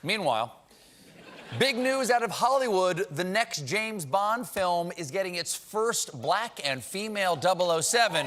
Meanwhile, big news out of Hollywood. The next James Bond film is getting its first black and female 007.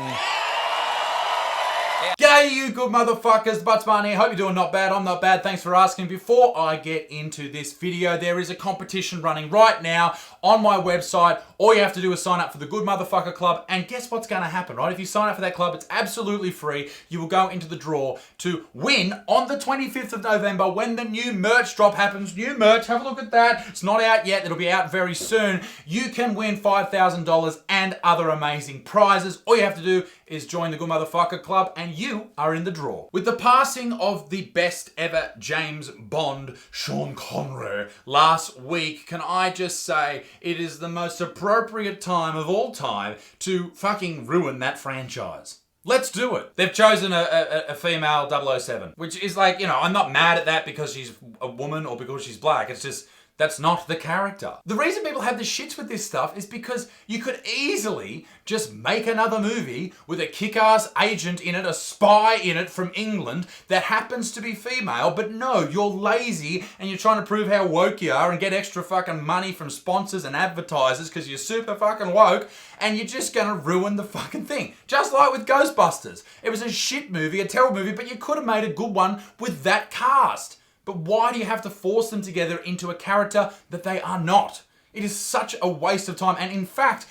G'day, you good motherfuckers. Butts Barney. Hope you're doing not bad. I'm not bad. Thanks for asking. Before I get into this video, there is a competition running right now on my website. All you have to do is sign up for the Good Motherfucker Club, and guess what's going to happen, right? If you sign up for that club, it's absolutely free. You will go into the draw to win on the 25th of November when the new merch drop happens. New merch, have a look at that. It's not out yet. It'll be out very soon. You can win $5,000 and other amazing prizes. All you have to do is join the Good Motherfucker Club, and you are in the draw. With the passing of the best ever James Bond, Sean Connery, last week, can I just say it is the most appropriate time of all time to fucking ruin that franchise. Let's do it. They've chosen a female 007, which is like, you know, I'm not mad at that because she's a woman or because she's black. It's just, that's not the character. The reason people have the shits with this stuff is because you could easily just make another movie with a kick-ass agent in it, a spy in it from England that happens to be female, but no, you're lazy and you're trying to prove how woke you are and get extra fucking money from sponsors and advertisers because you're super fucking woke, and you're just gonna ruin the fucking thing. Just like with Ghostbusters. It was a shit movie, a terrible movie, but you could have made a good one with that cast. But why do you have to force them together into a character that they are not? It is such a waste of time. And in fact,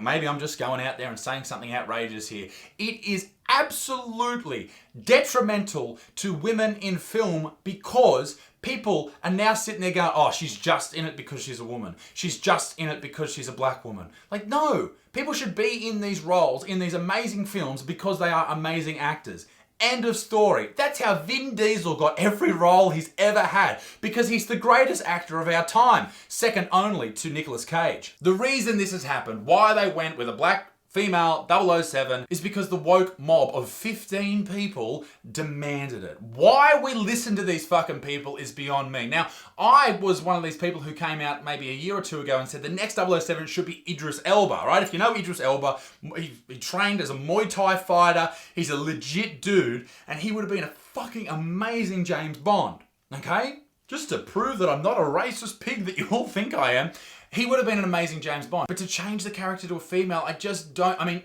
maybe I'm just going out there and saying something outrageous here. It is absolutely detrimental to women in film because people are now sitting there going, oh, she's just in it because she's a woman. She's just in it because she's a black woman. Like, no. People should be in these roles, in these amazing films, because they are amazing actors. End of story. That's how Vin Diesel got every role he's ever had, because he's the greatest actor of our time, second only to Nicolas Cage. The reason this has happened, why they went with a black female 007, is because the woke mob of 15 people demanded it. Why we listen to these fucking people is beyond me. Now, I was one of these people who came out maybe a year or two ago and said the next 007 should be Idris Elba, right? If you know Idris Elba, he trained as a Muay Thai fighter, he's a legit dude, and he would have been a fucking amazing James Bond, okay? Just to prove that I'm not a racist pig that you all think I am. He would have been an amazing James Bond. But to change the character to a female, I just don't. I mean,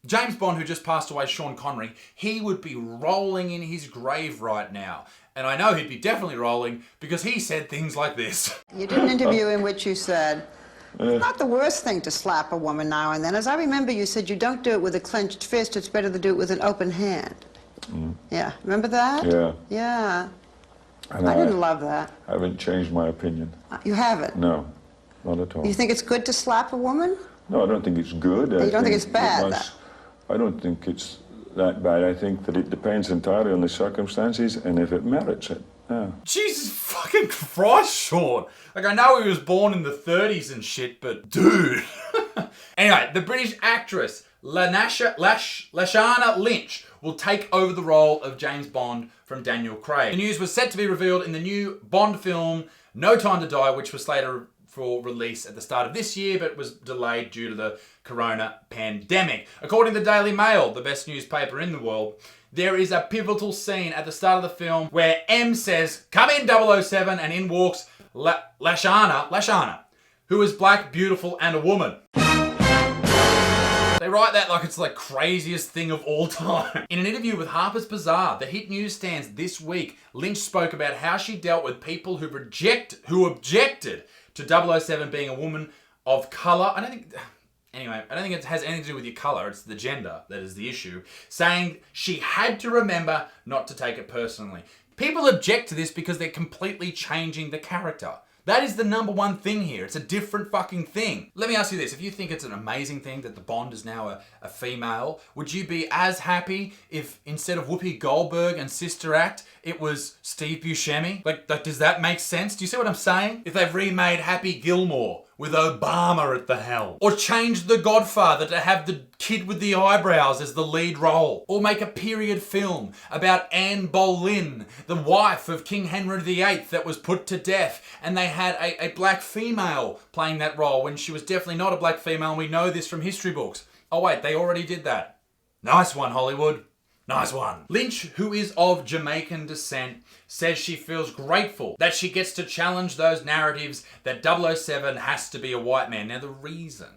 James Bond, who just passed away, Sean Connery, he would be rolling in his grave right now. And I know he'd be definitely rolling because he said things like this. You did an interview in which you said, it's not the worst thing to slap a woman now and then. As I remember, you said you don't do it with a clenched fist, it's better to do it with an open hand. Yeah, remember that? Yeah. Yeah. And I didn't love that. I haven't changed my opinion. You haven't? No, not at all. You think it's good to slap a woman? No, I don't think it's good. You don't think it's bad, I don't think it's that bad. I think that it depends entirely on the circumstances and if it merits it. Yeah. Jesus fucking Christ, Sean. Like, I know he was born in the 30s and shit, but dude. Anyway, the British actress Lashana Lynch will take over the role of James Bond from Daniel Craig. The news was set to be revealed in the new Bond film No Time to Die, which was slated for release at the start of this year, but was delayed due to the corona pandemic. According to the Daily Mail, the best newspaper in the world, there is a pivotal scene at the start of the film where M says, "Come in, 007, and in walks Lashana, who is black, beautiful, and a woman. They write that like it's the craziest thing of all time. In an interview with Harper's Bazaar, the hit newsstands this week, Lynch spoke about how she dealt with people who objected to 007 being a woman of colour. I don't think it has anything to do with your colour, it's the gender that is the issue. Saying she had to remember not to take it personally. People object to this because they're completely changing the character. That is the number one thing here. It's a different fucking thing. Let me ask you this. If you think it's an amazing thing that the Bond is now a female, would you be as happy if instead of Whoopi Goldberg and Sister Act, it was Steve Buscemi? Like, does that make sense? Do you see what I'm saying? If they've remade Happy Gilmore with Obama at the helm. Or change The Godfather to have the kid with the eyebrows as the lead role. Or make a period film about Anne Boleyn, the wife of King Henry VIII that was put to death, and they had a black female playing that role when she was definitely not a black female, and we know this from history books. Oh wait, they already did that. Nice one, Hollywood. Nice one. Lynch, who is of Jamaican descent, says she feels grateful that she gets to challenge those narratives that 007 has to be a white man. Now, the reason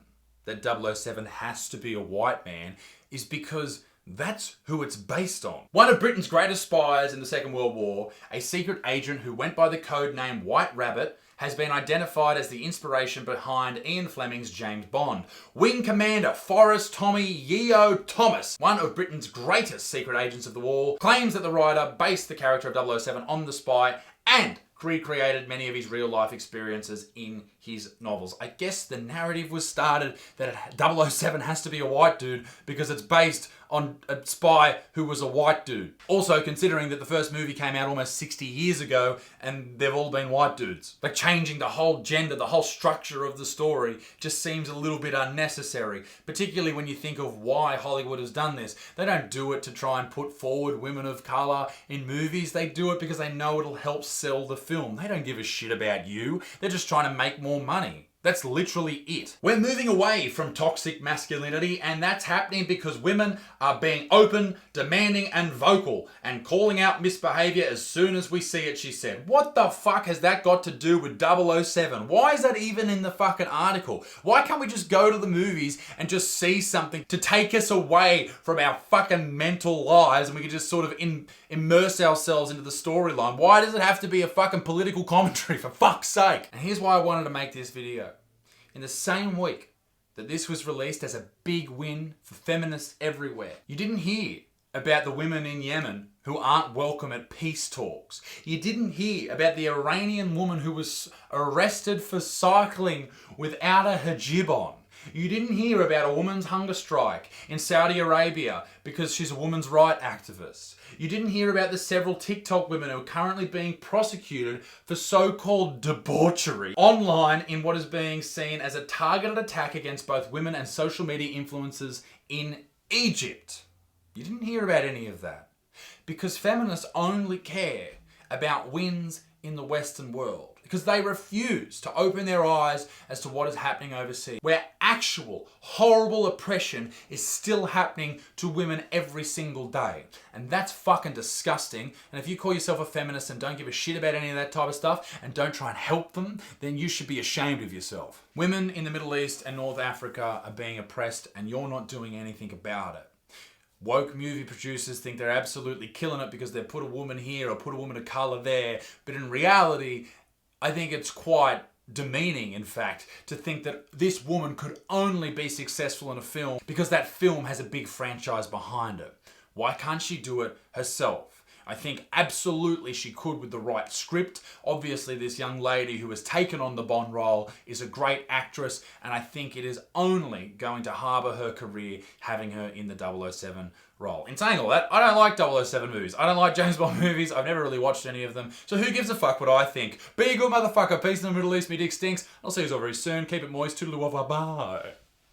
that 007 has to be a white man is because that's who it's based on. One of Britain's greatest spies in the Second World War, a secret agent who went by the code name White Rabbit, has been identified as the inspiration behind Ian Fleming's James Bond. Wing Commander Forrest Tommy Yeo Thomas, one of Britain's greatest secret agents of the war, claims that the writer based the character of 007 on the spy and recreated many of his real-life experiences in his novels. I guess the narrative was started that 007 has to be a white dude because it's based on a spy who was a white dude. Also, considering that the first movie came out almost 60 years ago and they've all been white dudes. Like, changing the whole gender, the whole structure of the story just seems a little bit unnecessary, particularly when you think of why Hollywood has done this. They don't do it to try and put forward women of colour in movies. They do it because they know it'll help sell the film. They don't give a shit about you. They're just trying to make more money. That's literally it. We're moving away from toxic masculinity, and that's happening because women are being open, demanding, and vocal, and calling out misbehaviour as soon as we see it, she said. What the fuck has that got to do with 007? Why is that even in the fucking article? Why can't we just go to the movies and just see something to take us away from our fucking mental lives, and we can just sort of immerse ourselves into the storyline? Why does it have to be a fucking political commentary, for fuck's sake? And here's why I wanted to make this video. In the same week that this was released as a big win for feminists everywhere, you didn't hear about the women in Yemen who aren't welcome at peace talks. You didn't hear about the Iranian woman who was arrested for cycling without a hijab on. You didn't hear about a woman's hunger strike in Saudi Arabia because she's a women's rights activist. You didn't hear about the several TikTok women who are currently being prosecuted for so-called debauchery online in what is being seen as a targeted attack against both women and social media influencers in Egypt. You didn't hear about any of that because feminists only care about wins in the Western world, because they refuse to open their eyes as to what is happening overseas, where actual horrible oppression is still happening to women every single day. And that's fucking disgusting. And if you call yourself a feminist and don't give a shit about any of that type of stuff and don't try and help them, then you should be ashamed of yourself. Women in the Middle East and North Africa are being oppressed and you're not doing anything about it. Woke movie producers think they're absolutely killing it because they put a woman here or put a woman of colour there. But in reality, I think it's quite demeaning, in fact, to think that this woman could only be successful in a film because that film has a big franchise behind it. Why can't she do it herself? I think absolutely she could with the right script. Obviously, this young lady who has taken on the Bond role is a great actress, and I think it is only going to harbour her career having her in the 007 role. In saying all that, I don't like 007 movies. I don't like James Bond movies. I've never really watched any of them. So who gives a fuck what I think? Be a good motherfucker. Peace in the Middle East. Me dick stinks. I'll see you all very soon. Keep it moist. Toodaloo, bye.